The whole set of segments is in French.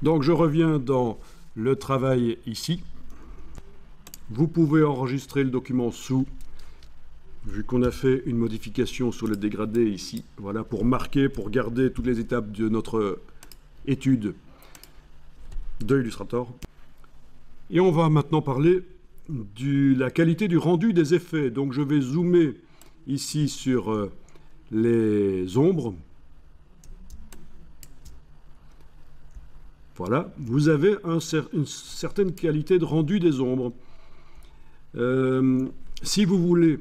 Donc je reviens dans le travail ici. Vous pouvez enregistrer le document sous, vu qu'on a fait une modification sur le dégradé ici, voilà, pour marquer, pour garder toutes les étapes de notre étude de Illustrator. Et on va maintenant parler de la qualité du rendu des effets. Donc je vais zoomer ici sur les ombres. Voilà, vous avez une certaine qualité de rendu des ombres. Si vous voulez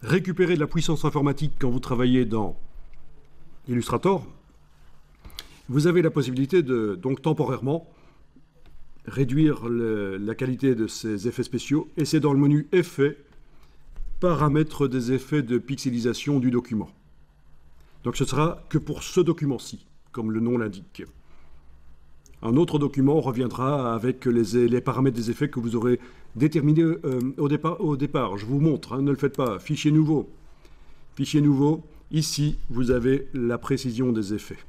récupérer de la puissance informatique quand vous travaillez dans Illustrator, vous avez la possibilité de, donc temporairement, réduire la qualité de ces effets spéciaux, et c'est dans le menu Effets, paramètres des effets de pixelisation du document. Donc ce sera que pour ce document-ci, comme le nom l'indique. Un autre document reviendra avec les paramètres des effets que vous aurez déterminés au départ. Je vous montre, hein, ne le faites pas. Fichier nouveau. Fichier nouveau. Ici, vous avez la précision des effets.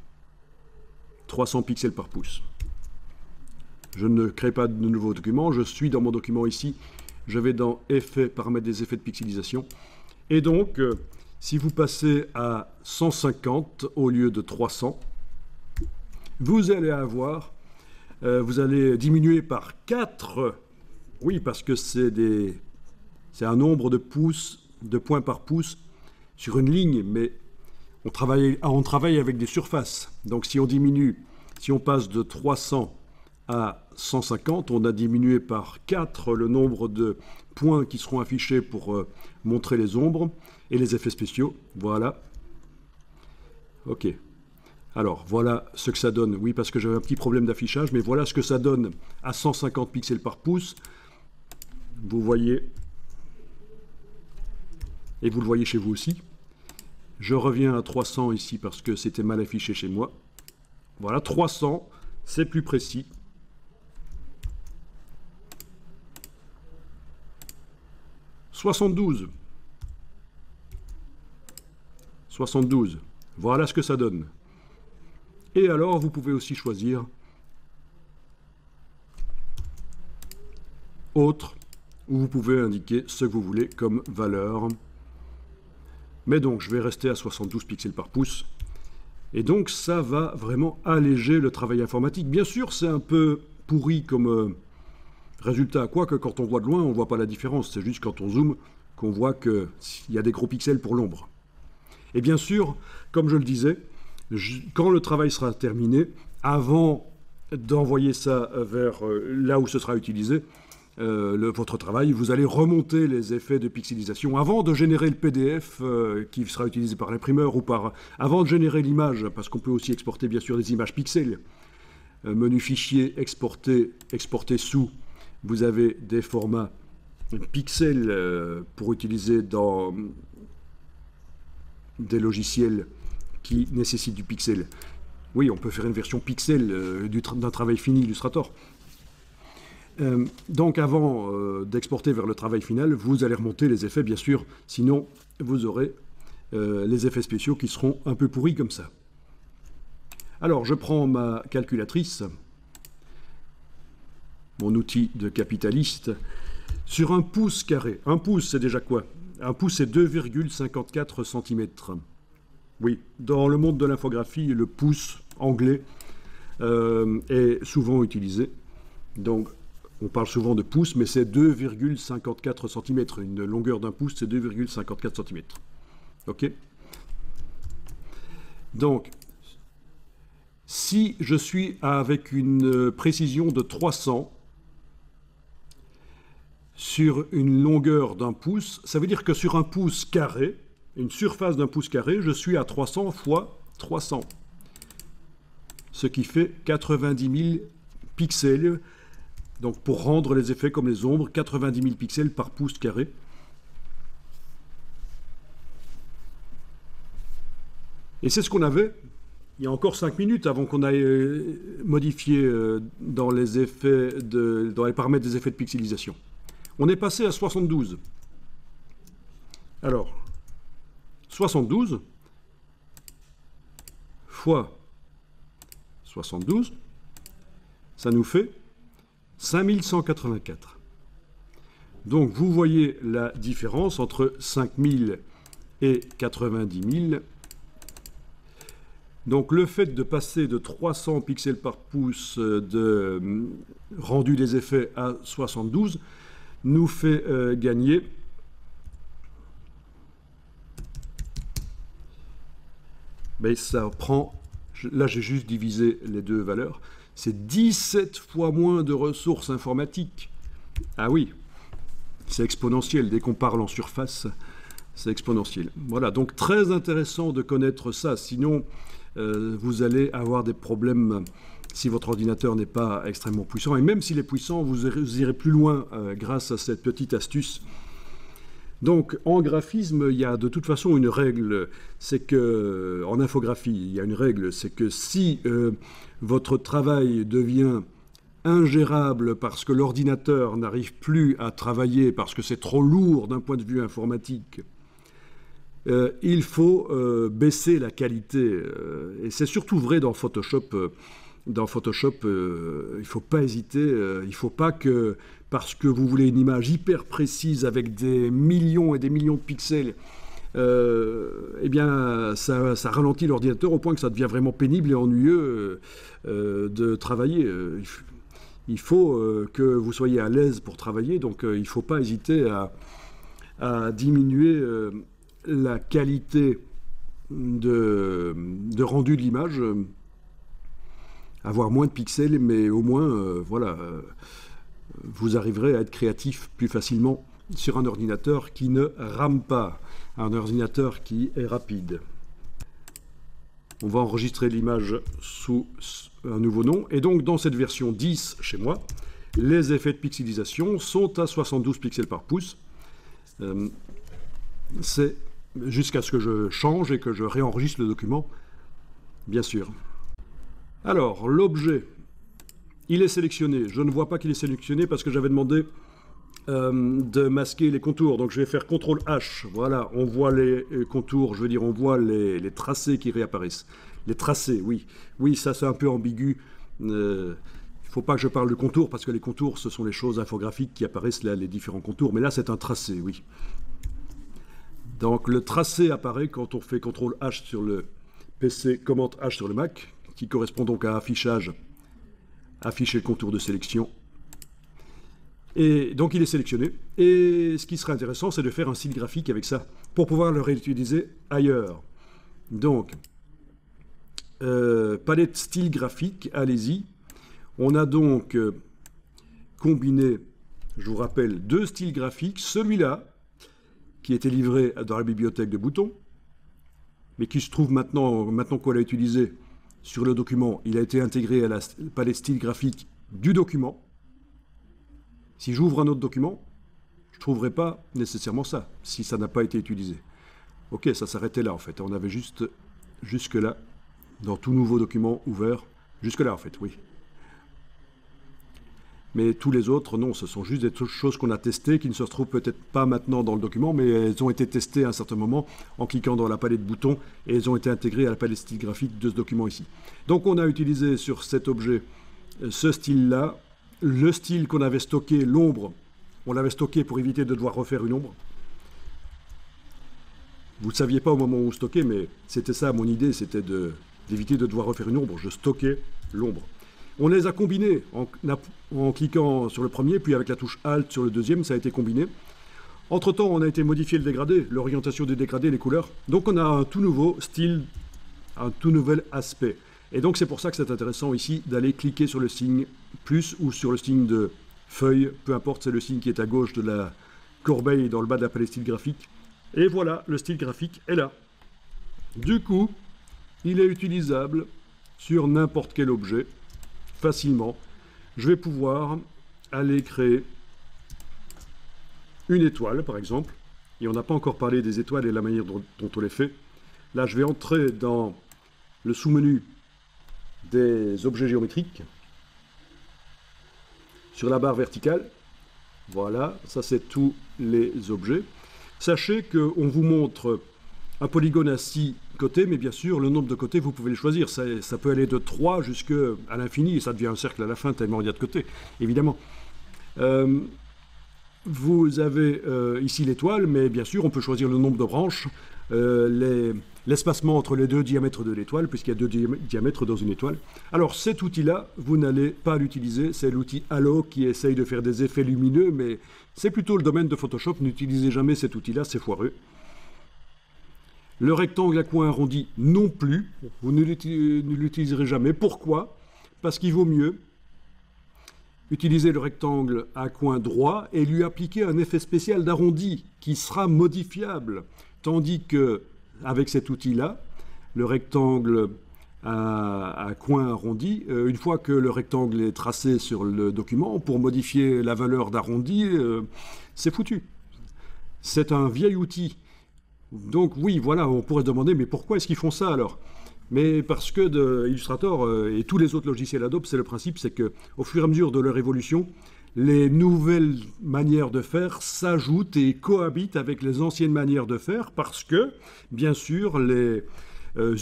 300 pixels par pouce. Je ne crée pas de nouveau document. Je suis dans mon document ici. Je vais dans Effets, paramètres des effets de pixelisation. Et donc, si vous passez à 150 au lieu de 300, vous allez avoir... vous allez diminuer par 4, oui, parce que c'est un nombre de pouces, de points par pouce sur une ligne, mais on travaille avec des surfaces. Donc si on diminue, si on passe de 300 à 150, on a diminué par 4 le nombre de points qui seront affichés pour montrer les ombres et les effets spéciaux. Voilà. OK. Alors, voilà ce que ça donne. Oui, parce que j'avais un petit problème d'affichage, mais voilà ce que ça donne à 150 pixels par pouce. Vous voyez, et vous le voyez chez vous aussi. Je reviens à 300 ici parce que c'était mal affiché chez moi. Voilà, 300, c'est plus précis. « 72. 72. Voilà ce que ça donne. Et alors, vous pouvez aussi choisir autre, où vous pouvez indiquer ce que vous voulez comme valeur. Mais donc, je vais rester à 72 pixels par pouce. Et donc, ça va vraiment alléger le travail informatique. Bien sûr, c'est un peu pourri comme résultat, quoique quand on voit de loin, on ne voit pas la différence. C'est juste quand on zoome qu'on voit qu'il y a des gros pixels pour l'ombre. Et bien sûr, comme je le disais, quand le travail sera terminé, avant d'envoyer ça vers là où ce sera utilisé, votre travail, vous allez remonter les effets de pixelisation avant de générer le PDF qui sera utilisé par l'imprimeur ou avant de générer l'image, parce qu'on peut aussi exporter bien sûr des images pixels. Menu fichier, exporter sous, vous avez des formats pixels pour utiliser dans des logiciels qui nécessite du pixel. Oui, on peut faire une version pixel d'un travail fini Illustrator. Donc avant d'exporter vers le travail final, vous allez remonter les effets, bien sûr, sinon vous aurez les effets spéciaux qui seront un peu pourris comme ça. Alors, je prends ma calculatrice, mon outil de capitaliste, sur un pouce carré. Un pouce, c'est déjà quoi? Un pouce, c'est 2,54 cm. Oui, dans le monde de l'infographie, le pouce anglais est souvent utilisé. Donc, on parle souvent de pouce, mais c'est 2,54 cm. Une longueur d'un pouce, c'est 2,54 cm. OK? Donc, si je suis avec une précision de 300 sur une longueur d'un pouce, ça veut dire que sur un pouce carré, une surface d'un pouce carré, je suis à 300 fois 300. Ce qui fait 90 000 pixels. Donc pour rendre les effets comme les ombres, 90 000 pixels par pouce carré. Et c'est ce qu'on avait il y a encore 5 minutes avant qu'on aille modifier dans les paramètres des effets de pixelisation. On est passé à 72. Alors, 72 fois 72, ça nous fait 5184. Donc vous voyez la différence entre 5000 et 90 000. Donc le fait de passer de 300 pixels par pouce de rendu des effets à 72 nous fait gagner ça prend, là j'ai juste divisé les deux valeurs, c'est 17 fois moins de ressources informatiques. Ah oui, c'est exponentiel, dès qu'on parle en surface, c'est exponentiel. Voilà, donc très intéressant de connaître ça, sinon vous allez avoir des problèmes si votre ordinateur n'est pas extrêmement puissant, et même s'il est puissant, vous irez plus loin grâce à cette petite astuce. Donc, en graphisme, il y a de toute façon une règle, c'est que, en infographie, il y a une règle, c'est que si votre travail devient ingérable parce que l'ordinateur n'arrive plus à travailler, parce que c'est trop lourd d'un point de vue informatique, il faut baisser la qualité. Et c'est surtout vrai dans Photoshop. Dans Photoshop, il ne faut pas hésiter, il ne faut pas que, parce que vous voulez une image hyper précise avec des millions et des millions de pixels, eh bien, ça ralentit l'ordinateur au point que ça devient vraiment pénible et ennuyeux de travailler. Il faut que vous soyez à l'aise pour travailler, donc il ne faut pas hésiter à diminuer la qualité de rendu de l'image, avoir moins de pixels, mais au moins, voilà, vous arriverez à être créatif plus facilement sur un ordinateur qui ne rame pas, un ordinateur qui est rapide. On va enregistrer l'image sous un nouveau nom, et donc dans cette version 10 chez moi, les effets de pixelisation sont à 72 pixels par pouce. C'est jusqu'à ce que je change et que je réenregistre le document, bien sûr. Alors, l'objet, il est sélectionné. Je ne vois pas qu'il est sélectionné parce que j'avais demandé de masquer les contours. Donc, je vais faire CTRL H. Voilà, on voit les contours, je veux dire, on voit les tracés qui réapparaissent. Les tracés, oui. Oui, ça, c'est un peu ambigu. Il ne faut pas que je parle de contours parce que les contours, ce sont les choses infographiques qui apparaissent là, les différents contours. Mais là, c'est un tracé, oui. Donc, le tracé apparaît quand on fait CTRL H sur le PC, Command H sur le Mac, qui correspond donc à affichage, afficher le contour de sélection. Et donc il est sélectionné. Et ce qui serait intéressant, c'est de faire un style graphique avec ça, pour pouvoir le réutiliser ailleurs. Donc, palette style graphique, allez-y. On a donc combiné, je vous rappelle, deux styles graphiques. Celui-là, qui était livré dans la bibliothèque de boutons, mais qui se trouve maintenant qu'on l'a utilisé, sur le document, il a été intégré à la palette style graphique du document. Si j'ouvre un autre document, je ne trouverai pas nécessairement ça, si ça n'a pas été utilisé. Ok, ça s'arrêtait là en fait. On avait juste jusque-là, dans tout nouveau document ouvert, jusque-là en fait, oui. Mais tous les autres, non, ce sont juste des choses qu'on a testées, qui ne se retrouvent peut-être pas maintenant dans le document, mais elles ont été testées à un certain moment en cliquant dans la palette boutons, et elles ont été intégrées à la palette style graphique de ce document ici. Donc on a utilisé sur cet objet ce style-là, le style qu'on avait stocké, l'ombre, on l'avait stocké pour éviter de devoir refaire une ombre. Vous ne le saviez pas au moment où vous stockez, mais c'était ça mon idée, c'était d'éviter de devoir refaire une ombre. Je stockais l'ombre. On les a combinés en cliquant sur le premier, puis avec la touche Alt sur le deuxième, ça a été combiné. Entre-temps, on a été modifié le dégradé, l'orientation des dégradés, les couleurs. Donc on a un tout nouveau style, un tout nouvel aspect. Et donc c'est pour ça que c'est intéressant ici d'aller cliquer sur le signe plus ou sur le signe de feuille, peu importe, c'est le signe qui est à gauche de la corbeille dans le bas de la palette style graphique. Et voilà, le style graphique est là. Du coup, il est utilisable sur n'importe quel objet, facilement. Je vais pouvoir aller créer une étoile, par exemple. Et on n'a pas encore parlé des étoiles et la manière dont on les fait. Là, je vais entrer dans le sous-menu des objets géométriques. Sur la barre verticale. Voilà, ça c'est tous les objets. Sachez qu'on vous montre un polygone à 6 côtés, mais bien sûr, le nombre de côtés, vous pouvez le choisir. Ça peut aller de 3 jusqu'à l'infini, et ça devient un cercle à la fin, tellement il y a de côtés, évidemment. Vous avez ici l'étoile, mais bien sûr, on peut choisir le nombre de branches, l'espacement entre les deux diamètres de l'étoile, puisqu'il y a deux diamètres dans une étoile. Alors, cet outil-là, vous n'allez pas l'utiliser. C'est l'outil Halo qui essaye de faire des effets lumineux, mais c'est plutôt le domaine de Photoshop. N'utilisez jamais cet outil-là, c'est foireux. Le rectangle à coin arrondi non plus, vous ne l'utiliserez jamais. Pourquoi? Parce qu'il vaut mieux utiliser le rectangle à coin droit et lui appliquer un effet spécial d'arrondi qui sera modifiable. Tandis que avec cet outil-là, le rectangle à coin arrondi, une fois que le rectangle est tracé sur le document, pour modifier la valeur d'arrondi, c'est foutu. C'est un vieil outil. Donc oui, voilà, on pourrait se demander, mais pourquoi est-ce qu'ils font ça alors? Mais parce que Illustrator et tous les autres logiciels Adobe, c'est le principe, c'est qu'au fur et à mesure de leur évolution, les nouvelles manières de faire s'ajoutent et cohabitent avec les anciennes manières de faire parce que, bien sûr, les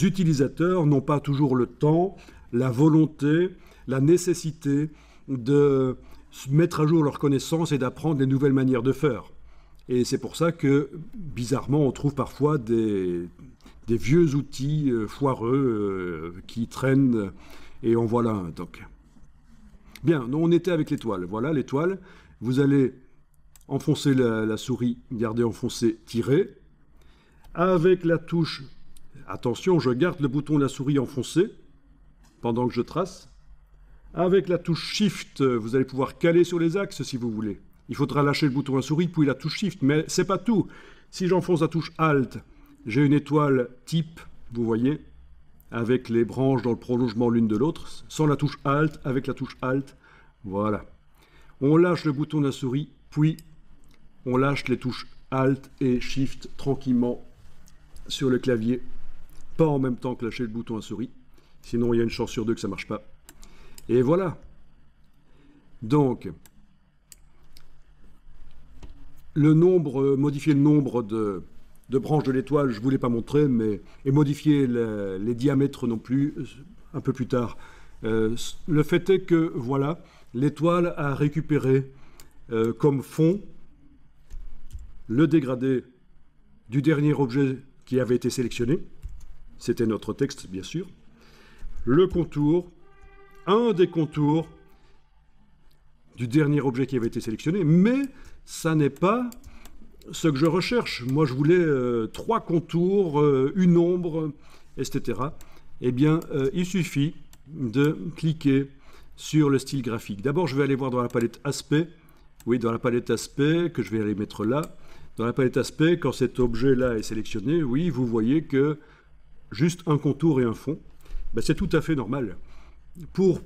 utilisateurs n'ont pas toujours le temps, la volonté, la nécessité de mettre à jour leurs connaissances et d'apprendre les nouvelles manières de faire. Et c'est pour ça que, bizarrement, on trouve parfois des vieux outils foireux qui traînent, et en voilà un. Donc. Bien, on était avec l'étoile. Voilà l'étoile. Vous allez enfoncer la souris, garder enfoncé, tirer. Avec la touche, attention, je garde le bouton de la souris enfoncé pendant que je trace. Avec la touche Shift, vous allez pouvoir caler sur les axes si vous voulez. Il faudra lâcher le bouton de la souris, puis la touche Shift, mais c'est pas tout. Si j'enfonce la touche Alt, j'ai une étoile type, vous voyez, avec les branches dans le prolongement l'une de l'autre, sans la touche Alt, avec la touche Alt, voilà. On lâche le bouton de la souris, puis on lâche les touches Alt et Shift tranquillement sur le clavier, pas en même temps que lâcher le bouton de la souris, sinon il y a une chance sur deux que ça ne marche pas. Et voilà. Donc, modifier le nombre de branches de l'étoile, je ne vous l'ai pas montré, et modifier les diamètres non plus, un peu plus tard. Le fait est que, voilà, l'étoile a récupéré comme fond le dégradé du dernier objet qui avait été sélectionné. C'était notre texte, bien sûr. Le contour, un des contours du dernier objet qui avait été sélectionné, mais ça n'est pas ce que je recherche. Moi, je voulais 3 contours, une ombre, etc. Eh bien, il suffit de cliquer sur le style graphique. D'abord, je vais aller voir dans la palette aspect. Oui, dans la palette aspect, que je vais aller mettre là. Dans la palette aspect, quand cet objet-là est sélectionné, oui, vous voyez que juste un contour et un fond, ben, c'est tout à fait normal. Pour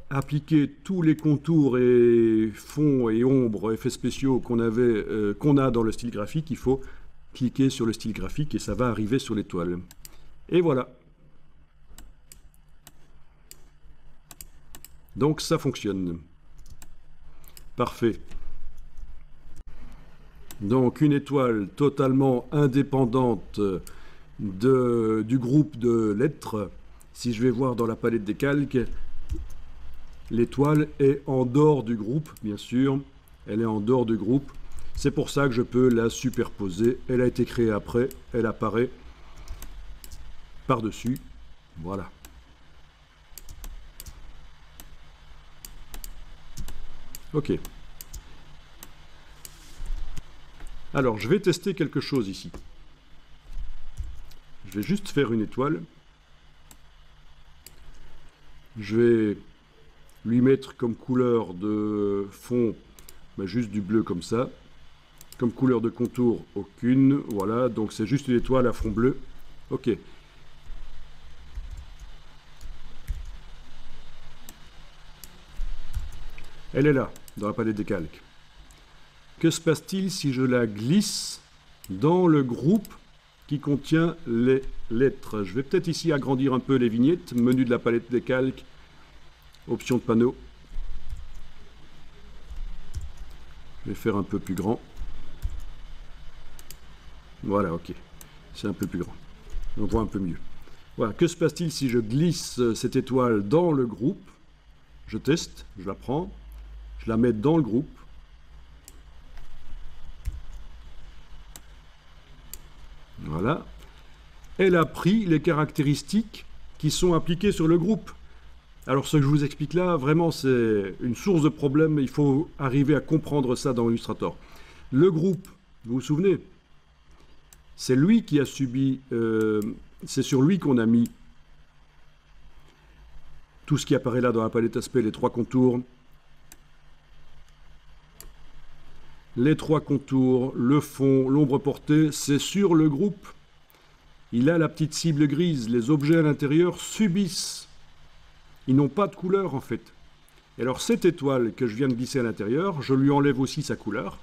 appliquer tous les contours et fonds et ombres, effets spéciaux qu'on a dans le style graphique, il faut cliquer sur le style graphique et ça va arriver sur l'étoile. Et voilà. Donc ça fonctionne. Parfait. Donc une étoile totalement indépendante du groupe de lettres. Si je vais voir dans la palette des calques, l'étoile est en dehors du groupe, bien sûr. Elle est en dehors du groupe. C'est pour ça que je peux la superposer. Elle a été créée après. Elle apparaît par-dessus. Voilà. OK. Alors, je vais tester quelque chose ici. Je vais juste faire une étoile. Je vais lui mettre comme couleur de fond, juste du bleu comme ça. Comme couleur de contour, aucune. Voilà, donc c'est juste une étoile à fond bleu. OK. Elle est là, dans la palette des calques. Que se passe-t-il si je la glisse dans le groupe qui contient les lettres? Je vais peut-être ici agrandir un peu les vignettes. Menu de la palette des calques. Option de panneau. Je vais faire un peu plus grand. Voilà, OK. C'est un peu plus grand. On voit un peu mieux. Voilà, que se passe-t-il si je glisse cette étoile dans le groupe? Je teste, je la prends, je la mets dans le groupe. Voilà. Elle a pris les caractéristiques qui sont appliquées sur le groupe. Alors ce que je vous explique là, vraiment c'est une source de problème, il faut arriver à comprendre ça dans Illustrator. Le groupe, vous vous souvenez, c'est lui qui a subi, c'est sur lui qu'on a mis tout ce qui apparaît là dans la palette aspect, les trois contours. Les trois contours, le fond, l'ombre portée, c'est sur le groupe. Il a la petite cible grise, les objets à l'intérieur subissent. Ils n'ont pas de couleur en fait. Et alors cette étoile que je viens de glisser à l'intérieur, je lui enlève aussi sa couleur.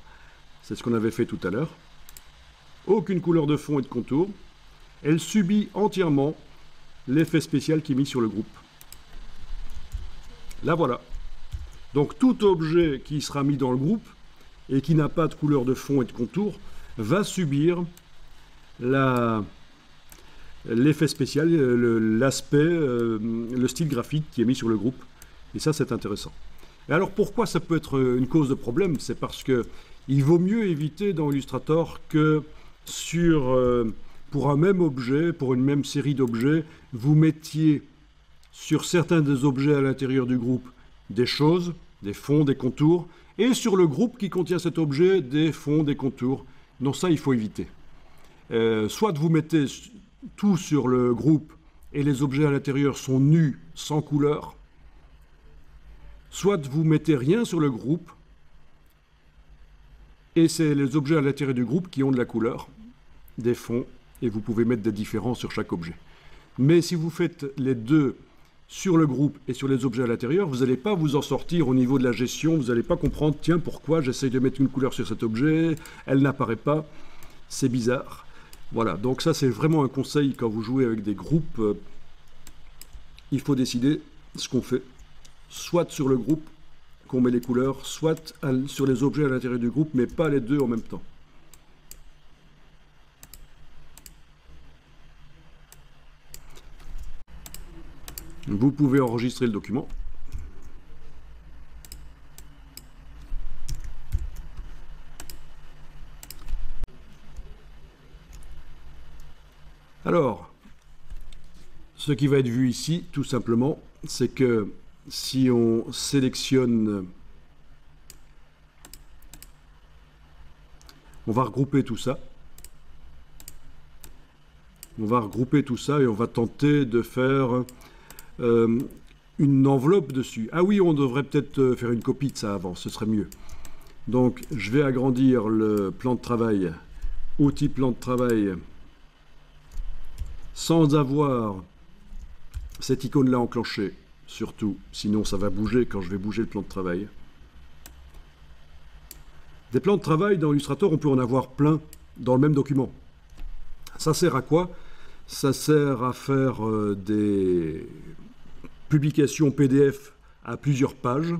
C'est ce qu'on avait fait tout à l'heure. Aucune couleur de fond et de contour. Elle subit entièrement l'effet spécial qui est mis sur le groupe. Là voilà. Donc tout objet qui sera mis dans le groupe et qui n'a pas de couleur de fond et de contour va subir l'effet spécial, l'aspect, le style graphique qui est mis sur le groupe. Et ça, c'est intéressant. Et alors, pourquoi ça peut être une cause de problème? C'est parce que il vaut mieux éviter dans Illustrator que pour un même objet, pour une même série d'objets, vous mettiez sur certains des objets à l'intérieur du groupe des choses, des fonds, des contours, et sur le groupe qui contient cet objet, des fonds, des contours. Non, ça, il faut éviter. Soit vous mettez tout sur le groupe et les objets à l'intérieur sont nus, sans couleur, soit vous mettez rien sur le groupe et c'est les objets à l'intérieur du groupe qui ont de la couleur, des fonds, et vous pouvez mettre des différences sur chaque objet. Mais si vous faites les deux sur le groupe et sur les objets à l'intérieur, vous n'allez pas vous en sortir au niveau de la gestion, vous n'allez pas comprendre, tiens, pourquoi j'essaye de mettre une couleur sur cet objet, elle n'apparaît pas, c'est bizarre. Voilà, donc ça c'est vraiment un conseil quand vous jouez avec des groupes, il faut décider ce qu'on fait, soit sur le groupe qu'on met les couleurs, soit sur les objets à l'intérieur du groupe, mais pas les deux en même temps. Vous pouvez enregistrer le document. Alors, ce qui va être vu ici, tout simplement, c'est que si on sélectionne, on va regrouper tout ça. On va regrouper tout ça et on va tenter de faire une enveloppe dessus. Ah oui, on devrait peut-être faire une copie de ça avant, ce serait mieux. Donc, je vais agrandir le plan de travail, outil plan de travail, sans avoir cette icône-là enclenchée, surtout, sinon ça va bouger quand je vais bouger le plan de travail. Des plans de travail dans Illustrator, on peut en avoir plein dans le même document. Ça sert à quoi? Ça sert à faire des publications PDF à plusieurs pages.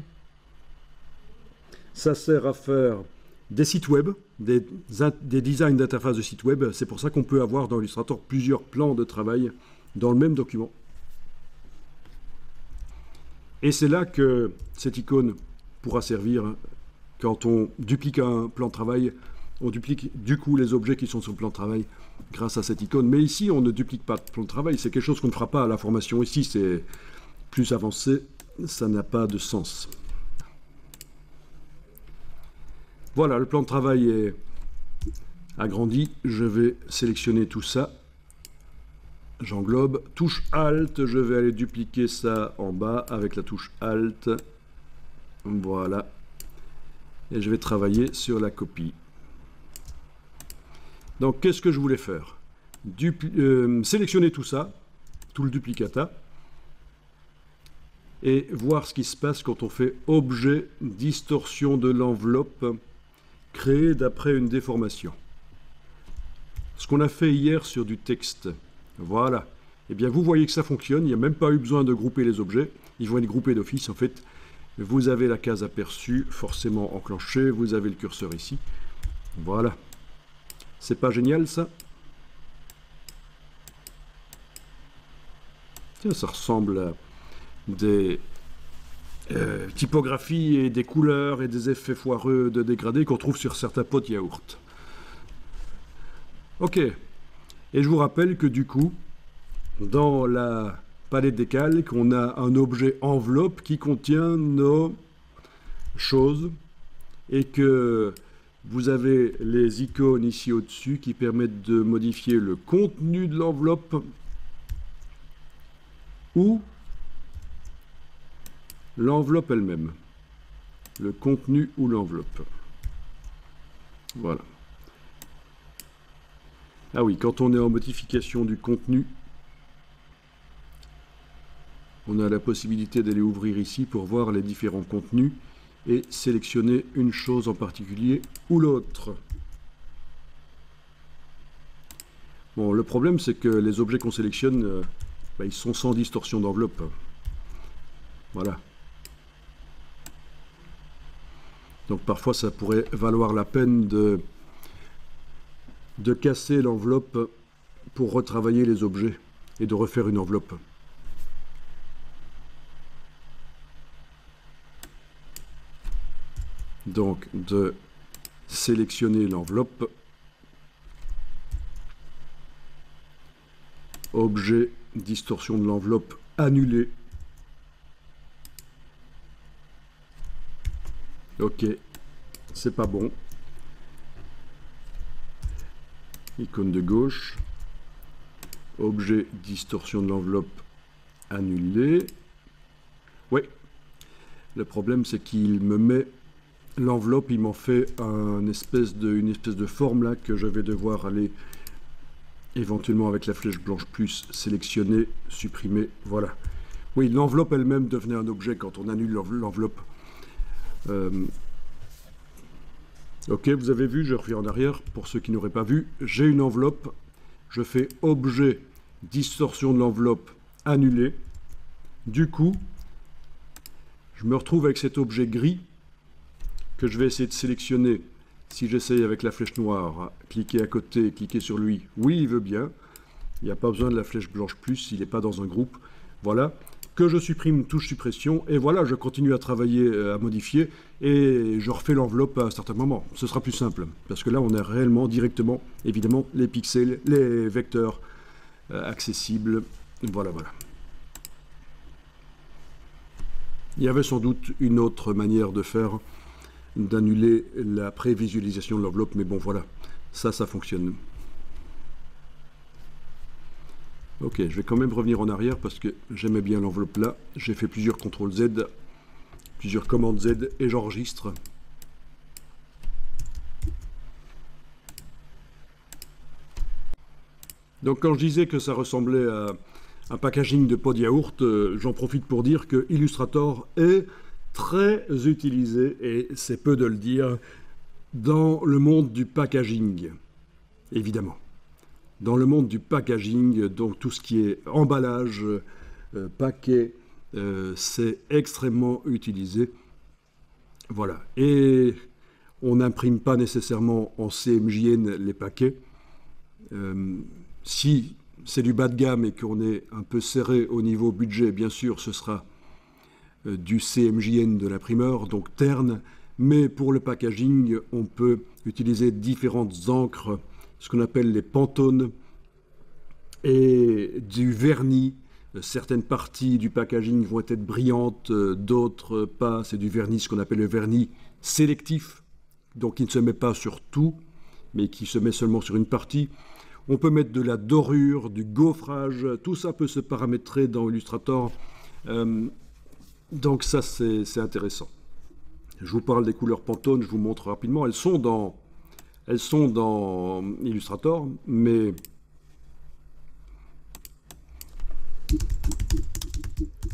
Ça sert à faire des sites web, des designs d'interface de sites web. C'est pour ça qu'on peut avoir dans Illustrator plusieurs plans de travail dans le même document. Et c'est là que cette icône pourra servir. Quand on duplique un plan de travail, on duplique du coup les objets qui sont sur le plan de travail grâce à cette icône. Mais ici, on ne duplique pas de plan de travail. C'est quelque chose qu'on ne fera pas à la formation. Ici, c'est plus avancé. Ça n'a pas de sens. Voilà, le plan de travail est agrandi. Je vais sélectionner tout ça. J'englobe. Touche Alt. Je vais aller dupliquer ça en bas avec la touche Alt. Voilà. Et je vais travailler sur la copie. Donc, qu'est-ce que je voulais faire? Sélectionner tout ça, tout le duplicata, et voir ce qui se passe quand on fait objet, distorsion de l'enveloppe, créée d'après une déformation. Ce qu'on a fait hier sur du texte. Voilà. Eh bien, vous voyez que ça fonctionne. Il n'y a même pas eu besoin de grouper les objets. Ils vont être groupés d'office, en fait. Vous avez la case aperçue, forcément enclenchée. Vous avez le curseur ici. Voilà. C'est pas génial, ça? Ça ressemble à des typographies et des couleurs et des effets foireux de dégradés qu'on trouve sur certains pots de yaourt. Ok. Et je vous rappelle que du coup, dans la palette des calques, on a un objet enveloppe qui contient nos choses et que vous avez les icônes ici au-dessus qui permettent de modifier le contenu de l'enveloppe ou l'enveloppe elle-même. Le contenu ou l'enveloppe. Voilà. Ah oui, quand on est en modification du contenu, on a la possibilité d'aller ouvrir ici pour voir les différents contenus et sélectionner une chose en particulier ou l'autre. Bon, le problème, c'est que les objets qu'on sélectionne, ils sont sans distorsion d'enveloppe. Voilà. Donc parfois, ça pourrait valoir la peine de casser l'enveloppe pour retravailler les objets et de refaire une enveloppe. Donc de sélectionner l'enveloppe, objet, distorsion de l'enveloppe, annuler. Ok, c'est pas bon. Icône de gauche, objet, distorsion de l'enveloppe, annuler. Oui, le problème c'est qu'il me met l'enveloppe, il m'en fait une espèce de forme là que je vais devoir aller éventuellement avec la flèche blanche plus sélectionner, supprimer, voilà. Oui, l'enveloppe elle-même devenait un objet quand on annule l'enveloppe. Ok, vous avez vu, je reviens en arrière, pour ceux qui n'auraient pas vu, j'ai une enveloppe, je fais objet, distorsion de l'enveloppe, annuler. Du coup, je me retrouve avec cet objet gris que je vais essayer de sélectionner. Si j'essaye avec la flèche noire, cliquer à côté, cliquer sur lui, oui, il veut bien. Il n'y a pas besoin de la flèche blanche plus, il n'est pas dans un groupe. Voilà. Que je supprime, touche suppression, et voilà, je continue à travailler, à modifier, et je refais l'enveloppe à un certain moment. Ce sera plus simple, parce que là, on a réellement, directement, évidemment, les pixels, les vecteurs accessibles. Voilà, voilà. Il y avait sans doute une autre manière de faire, d'annuler la prévisualisation de l'enveloppe, mais bon, voilà, ça fonctionne. Ok, je vais quand même revenir en arrière parce que j'aimais bien l'enveloppe là. J'ai fait plusieurs CTRL Z, plusieurs commandes Z et j'enregistre. Donc quand je disais que ça ressemblait à un packaging de pot de yaourt, j'en profite pour dire que Illustrator est très utilisé, et c'est peu de le dire, dans le monde du packaging, évidemment. Dans le monde du packaging, donc tout ce qui est emballage, paquet, c'est extrêmement utilisé. Voilà. Et on n'imprime pas nécessairement en CMJN les paquets. Si c'est du bas de gamme et qu'on est un peu serré au niveau budget, bien sûr, ce sera du CMJN de l'imprimeur, donc terne. Mais pour le packaging, on peut utiliser différentes encres, ce qu'on appelle les Pantone, et du vernis. Certaines parties du packaging vont être brillantes, d'autres pas. C'est du vernis, ce qu'on appelle le vernis sélectif, donc qui ne se met pas sur tout, mais qui se met seulement sur une partie. On peut mettre de la dorure, du gaufrage, tout ça peut se paramétrer dans Illustrator. Donc ça, c'est intéressant. Je vous parle des couleurs Pantone, je vous montre rapidement. Elles sont dans Illustrator, mais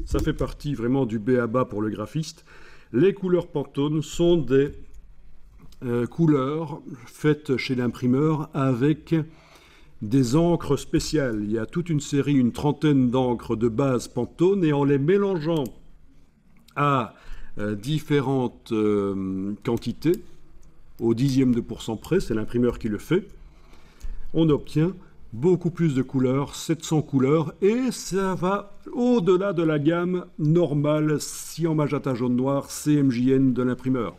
ça fait partie vraiment du b.a.-ba pour le graphiste. Les couleurs Pantone sont des couleurs faites chez l'imprimeur avec des encres spéciales. Il y a toute une série, une trentaine d'encres de base Pantone, et en les mélangeant à différentes quantités, au dixième de pourcent près, c'est l'imprimeur qui le fait, on obtient beaucoup plus de couleurs, 700 couleurs, et ça va au-delà de la gamme normale cyan, magenta, jaune, noir, CMJN de l'imprimeur.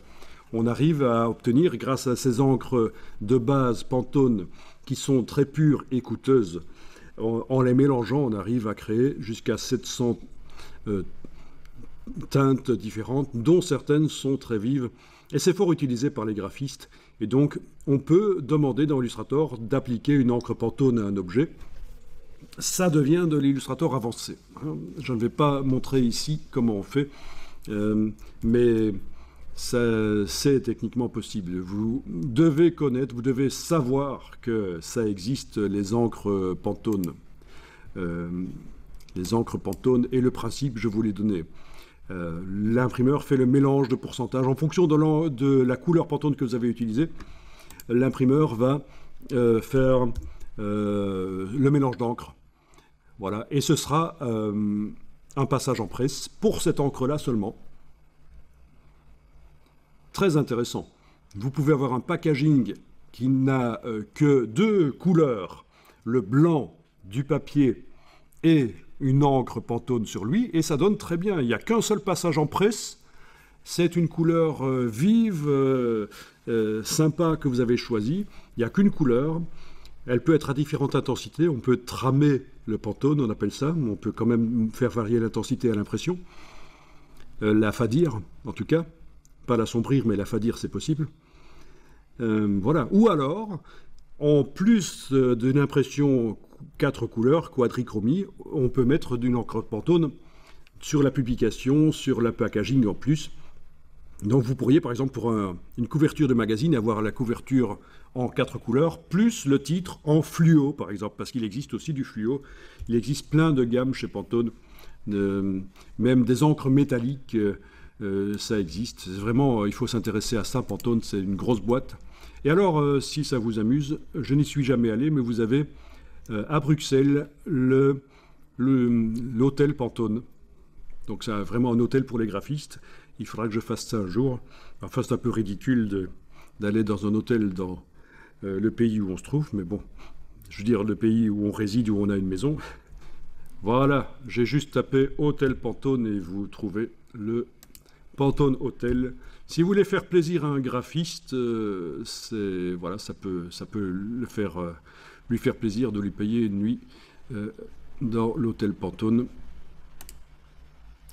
On arrive à obtenir, grâce à ces encres de base Pantone qui sont très pures et coûteuses, en les mélangeant, on arrive à créer jusqu'à 700 teintes différentes, dont certaines sont très vives. Et c'est fort utilisé par les graphistes. Et donc, on peut demander dans Illustrator d'appliquer une encre Pantone à un objet. Ça devient de l'Illustrator avancé. Je ne vais pas montrer ici comment on fait, mais c'est techniquement possible. Vous devez connaître, vous devez savoir que ça existe, les encres Pantone. Les encres Pantone, et le principe, je vous l'ai donné. L'imprimeur fait le mélange de pourcentage en fonction de la couleur Pantone que vous avez utilisée. L'imprimeur va faire le mélange d'encre. Voilà, et ce sera un passage en presse pour cette encre-là seulement. Très intéressant. Vous pouvez avoir un packaging qui n'a que deux couleurs, le blanc du papier et une encre Pantone sur lui, et ça donne très bien. Il n'y a qu'un seul passage en presse. C'est une couleur vive, sympa que vous avez choisie. Il n'y a qu'une couleur. Elle peut être à différentes intensités. On peut tramer le Pantone, on appelle ça. On peut quand même faire varier l'intensité à l'impression. La fadir, en tout cas. Pas l'assombrir, mais la fadir, c'est possible. Voilà. Ou alors, en plus d'une impression 4 couleurs, quadrichromie, on peut mettre d'une encre Pantone sur la publication, sur la packaging en plus. Donc vous pourriez, par exemple, pour une couverture de magazine, avoir la couverture en 4 couleurs, plus le titre en fluo, par exemple, parce qu'il existe aussi du fluo. Il existe plein de gammes chez Pantone, même des encres métalliques, ça existe. Vraiment, il faut s'intéresser à ça. Pantone, c'est une grosse boîte. Et alors, si ça vous amuse, je n'y suis jamais allé, mais vous avez à Bruxelles l'hôtel Pantone. Donc c'est vraiment un hôtel pour les graphistes. Il faudra que je fasse ça un jour. Enfin, c'est un peu ridicule d'aller dans un hôtel dans le pays où on se trouve, mais bon, je veux dire le pays où on réside, où on a une maison. Voilà, j'ai juste tapé hôtel Pantone et vous trouvez le Pantone Hôtel. Si vous voulez faire plaisir à un graphiste, voilà, ça peut lui faire plaisir de lui payer une nuit dans l'hôtel Pantone.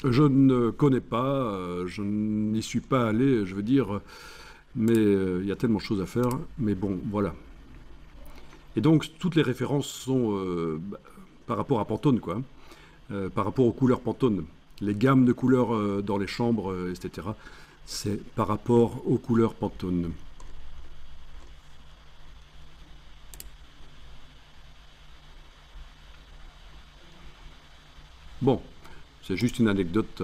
Je ne connais pas, je n'y suis pas allé, je veux dire, mais il y a tellement de choses à faire. Mais bon, voilà. Et donc, toutes les références sont par rapport à Pantone, quoi. Par rapport aux couleurs Pantone. Les gammes de couleurs dans les chambres, etc. C'est par rapport aux couleurs Pantone. Bon, c'est juste une anecdote.